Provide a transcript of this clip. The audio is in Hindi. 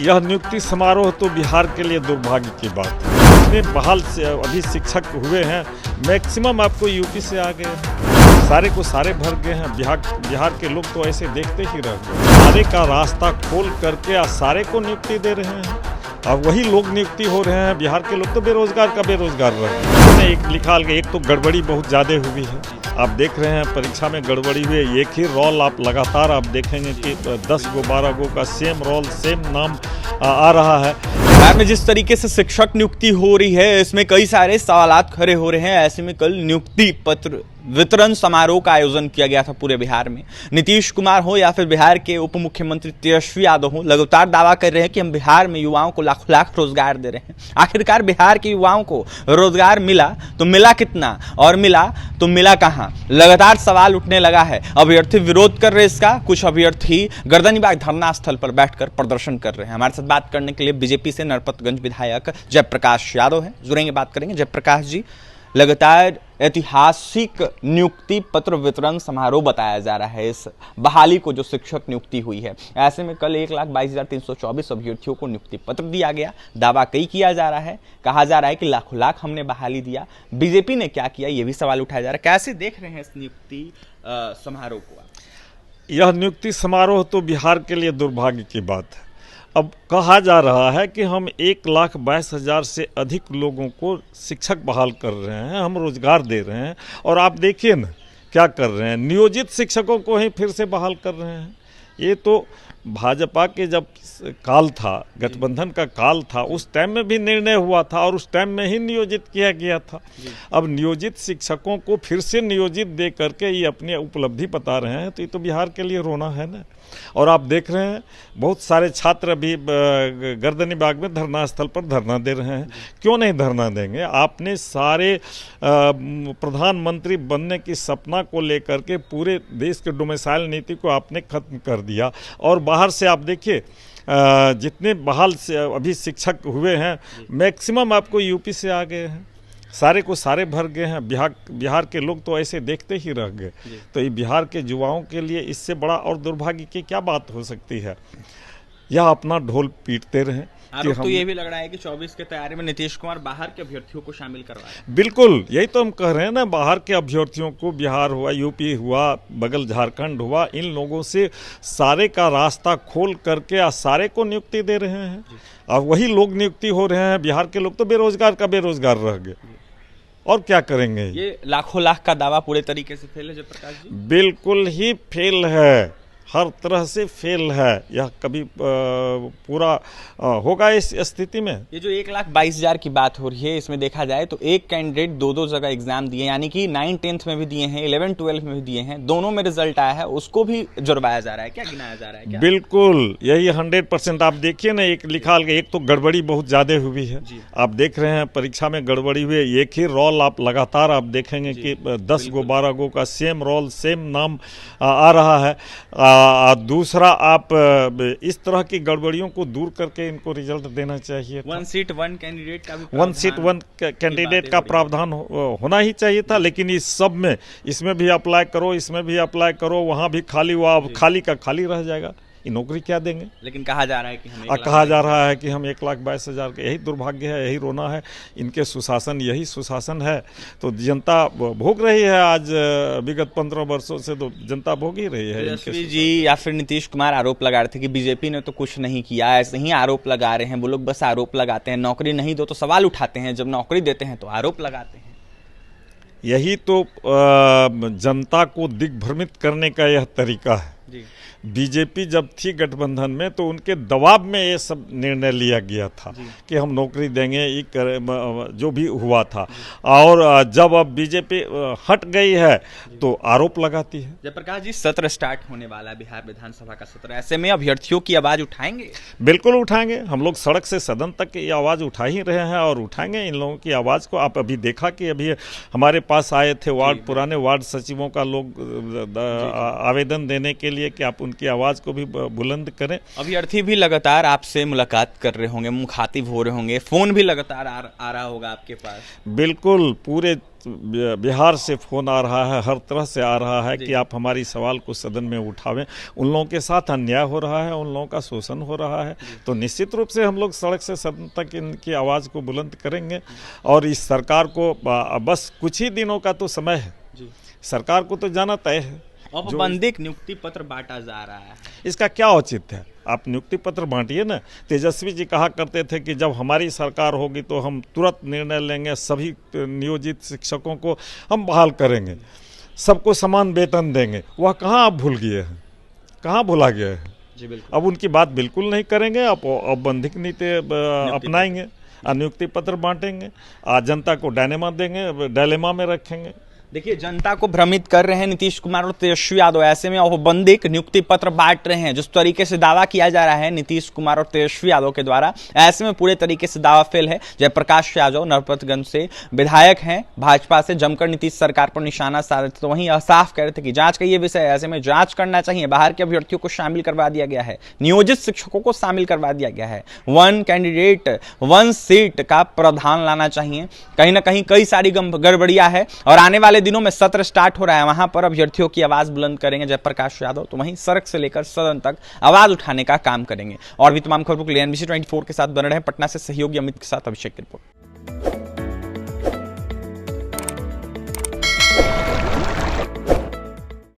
यह नियुक्ति समारोह तो बिहार के लिए दुर्भाग्य की बात है। जितने बहाल से अभी शिक्षक हुए हैं मैक्सिमम आपको यूपी से आ गए, सारे को सारे भर गए हैं। बिहार के लोग तो ऐसे देखते ही रह गए। सारे का रास्ता खोल करके सारे को नियुक्ति दे रहे हैं। अब वही लोग नियुक्ति हो रहे हैं। बिहार के लोग तो बेरोजगार का बेरोजगार रह गए। एक लिखा एक तो गड़बड़ी बहुत ज़्यादा हुई है। आप देख रहे हैं परीक्षा में गड़बड़ी हुई। एक ही रोल आप लगातार आप देखेंगे कि 10 गो 12 गो का सेम रोल सेम नाम आ रहा है। बिहार में जिस तरीके से शिक्षक नियुक्ति हो रही है इसमें कई सारे सवालात खड़े हो रहे हैं। ऐसे में कल नियुक्ति पत्र वितरण समारोह का आयोजन किया गया था पूरे बिहार में। नीतीश कुमार हो या फिर बिहार के उप मुख्यमंत्री तेजस्वी यादव हो, लगातार दावा कर रहे हैं कि हम बिहार में युवाओं को लाख लाख रोजगार दे रहे हैं। आखिरकार बिहार के युवाओं को रोजगार मिला तो मिला कितना और मिला तो मिला कहां? लगातार सवाल उठने लगा है। अभ्यर्थी विरोध कर रहे इसका, कुछ अभ्यर्थी गर्दनीबाग धरना स्थल पर बैठकर प्रदर्शन कर रहे हैं। हमारे साथ बात करने के लिए बीजेपी से नरपतगंज विधायक जयप्रकाश यादव हैं, जुड़ेंगे, बात करेंगे। जयप्रकाश जी, लगातार ऐतिहासिक नियुक्ति पत्र वितरण समारोह बताया जा रहा है इस बहाली को जो शिक्षक नियुक्ति हुई है। ऐसे में कल 1,22,324 अभ्यर्थियों को नियुक्ति पत्र दिया गया। दावा कई किया जा रहा है, कहा जा रहा है कि लाखों लाख हमने बहाली दिया। बीजेपी ने क्या किया ये भी सवाल उठाया जा रहा है। कैसे देख रहे हैं इस नियुक्ति समारोह को? यह नियुक्ति समारोह तो बिहार के लिए दुर्भाग्य की बात है। अब कहा जा रहा है कि हम 1,22,000 से अधिक लोगों को शिक्षक बहाल कर रहे हैं, हम रोजगार दे रहे हैं। और आप देखिए ना क्या कर रहे हैं, नियोजित शिक्षकों को ही फिर से बहाल कर रहे हैं। ये तो भाजपा के जब काल था, गठबंधन का काल था, उस टाइम में भी निर्णय हुआ था और उस टाइम में ही नियोजित किया गया था। अब नियोजित शिक्षकों को फिर से नियोजित दे करके ये अपनी उपलब्धि बता रहे हैं, तो ये तो बिहार के लिए रोना है ना। और आप देख रहे हैं बहुत सारे छात्र अभी गर्दनीबाग में धरना स्थल पर धरना दे रहे हैं। क्यों नहीं धरना देंगे? आपने सारे प्रधानमंत्री बनने की सपना को लेकर के पूरे देश के डोमिसाइल नीति को आपने खत्म कर दिया। और बाहर से आप देखिए जितने बहाल से अभी शिक्षक हुए हैं मैक्सिमम आपको यूपी से आ गए हैं, सारे को सारे भर गए हैं। बिहार के लोग तो ऐसे देखते ही रह गए। तो ये बिहार के युवाओं के लिए इससे बड़ा और दुर्भाग्य की क्या बात हो सकती है? यह अपना ढोल पीटते रहें। तो ये भी लग रहा है कि 24 की तैयारी में नीतीश कुमार बाहर के अभ्यर्थियों को शामिल करवा रहे हैं। बिल्कुल, यही तो हम कह रहे हैं ना, बाहर के अभ्यर्थियों को, बिहार हुआ, यूपी हुआ, बगल झारखंड हुआ, इन लोगों से सारे का रास्ता खोल करके सारे को नियुक्ति दे रहे हैं। अब वही लोग नियुक्ति हो रहे हैं। बिहार के लोग तो बेरोजगार का बेरोजगार रह गए। और क्या करेंगे? ये लाखों लाख का दावा पूरे तरीके से फेल है जयप्रकाश जी? बिल्कुल ही फेल है, हर तरह से फेल है। यह कभी पूरा होगा इस स्थिति में? ये जो 1,22,000 की बात हो रही है, इसमें देखा जाए तो एक कैंडिडेट 2-2 जगह एग्जाम दिए, यानी कि 9th-10th में भी दिए हैं, 11th-12th में भी दिए हैं, दोनों में रिजल्ट आया है, उसको भी जुर्माया जा रहा है, क्या गिनाया जा रहा है? क्या? बिल्कुल, यही 100%। आप देखिए ना, एक लिखा एक तो गड़बड़ी बहुत ज़्यादा हुई है। आप देख रहे हैं परीक्षा में गड़बड़ी हुई। एक ही रोल आप लगातार आप देखेंगे कि 10 गो 12 गो का सेम रोल सेम नाम आ रहा है। दूसरा, आप इस तरह की गड़बड़ियों को दूर करके इनको रिजल्ट देना चाहिए। 1 सीट 1 कैंडिडेट का भी 1 सीट 1 कैंडिडेट का प्रावधान होना ही चाहिए था। लेकिन इस सब में, इसमें भी अप्लाई करो, इसमें भी अप्लाई करो, वहाँ भी खाली हुआ, खाली का खाली रह जाएगा। ये नौकरी क्या देंगे? लेकिन कहा जा रहा है कि कहा जा रहा है कि हम 1,22,000 के। यही दुर्भाग्य है, यही रोना है। इनके सुशासन, यही सुशासन है। तो जनता भोग रही है। आज विगत 15 वर्षों से तो जनता भोग ही रही है। तेजस्वी जी या फिर नीतीश कुमार आरोप लगा रहे थे कि बीजेपी ने तो कुछ नहीं किया, ऐसे ही आरोप लगा रहे हैं। वो लोग बस आरोप लगाते हैं, नौकरी नहीं दो तो सवाल उठाते हैं, जब नौकरी देते हैं तो आरोप लगाते हैं। यही तो जनता को दिग्भ्रमित करने का यह तरीका है। बीजेपी जब थी गठबंधन में तो उनके दबाव में ये सब निर्णय लिया गया था कि हम नौकरी देंगे, जो भी हुआ था। और जब अब बीजेपी हट गई है तो आरोप लगाती है। जयप्रकाश जी, सत्र स्टार्ट होने वाला है, बिहार विधानसभा का सत्र। ऐसे में अभ्यर्थियों की आवाज उठाएंगे? बिल्कुल उठाएंगे। हम लोग सड़क से सदन तक ये आवाज़ उठा ही रहे हैं और उठाएंगे इन लोगों की आवाज़ को। आप अभी देखा कि अभी हमारे पास आए थे पुराने वार्ड सचिवों का लोग आवेदन देने के लिए कि आप उनकी आवाज़ को भी बुलंद करें। अभ्यर्थी भी लगातार आपसे मुलाकात कर रहे होंगे, मुखातिब हो रहे होंगे, फोन भी लगातार आ रहा होगा आपके पास। बिल्कुल, पूरे बिहार से फ़ोन आ रहा है, हर तरह से आ रहा है कि आप हमारी सवाल को सदन में उठावें। उन लोगों के साथ अन्याय हो रहा है, उन लोगों का शोषण हो रहा है, तो निश्चित रूप से हम लोग सड़क से सदन तक इनकी आवाज़ को बुलंद करेंगे। और इस सरकार को बस कुछ ही दिनों का तो समय है, सरकार को तो जाना तय है। औपबंधिक नियुक्ति पत्र बांटा जा रहा है, इसका क्या औचित्य है? आप नियुक्ति पत्र बांटिए ना। तेजस्वी जी कहा करते थे कि जब हमारी सरकार होगी तो हम तुरंत निर्णय लेंगे, सभी नियोजित शिक्षकों को हम बहाल करेंगे, सबको समान वेतन देंगे। वह कहाँ आप भूल गए हैं, कहाँ भुला गए हैं? जी बिल्कुल। अब उनकी बात बिल्कुल नहीं करेंगे, अब औपबंधिक नीति अपनाएंगे, नियुक्ति पत्र बांटेंगे, जनता को डायलेमा में रखेंगे। देखिए, जनता को भ्रमित कर रहे हैं नीतीश कुमार और तेजस्वी यादव। ऐसे में औपबंधिक नियुक्ति पत्र बांट रहे हैं। जिस तरीके से दावा किया जा रहा है नीतीश कुमार और तेजस्वी यादव के द्वारा, ऐसे में पूरे तरीके से दावा फेल है। जयप्रकाश यादव नरपतगंज से विधायक हैं, भाजपा से जमकर नीतीश सरकार पर निशाना साध रहे थे, तो वहीं साफ कह रहे थे कि जांच का ये विषय है, ऐसे में जांच करना चाहिए। बाहर के अभ्यर्थियों को शामिल करवा दिया गया है, नियोजित शिक्षकों को शामिल करवा दिया गया है, 1 कैंडिडेट 1 सीट का प्रावधान लाना चाहिए। कहीं ना कहीं कई सारी गड़बड़ियां है और आने वाले दिनों में सत्र स्टार्ट हो रहा है, वहां पर अभ्यर्थियों की आवाज बुलंद करेंगे जयप्रकाश यादव, तो वहीं सड़क से लेकर सदन तक आवाज उठाने का काम करेंगे। और भी तमाम खबरों के लिए NBC 24 के साथ बने रहे। पटना से सहयोगी अमित के साथ अभिषेक की रिपोर्ट।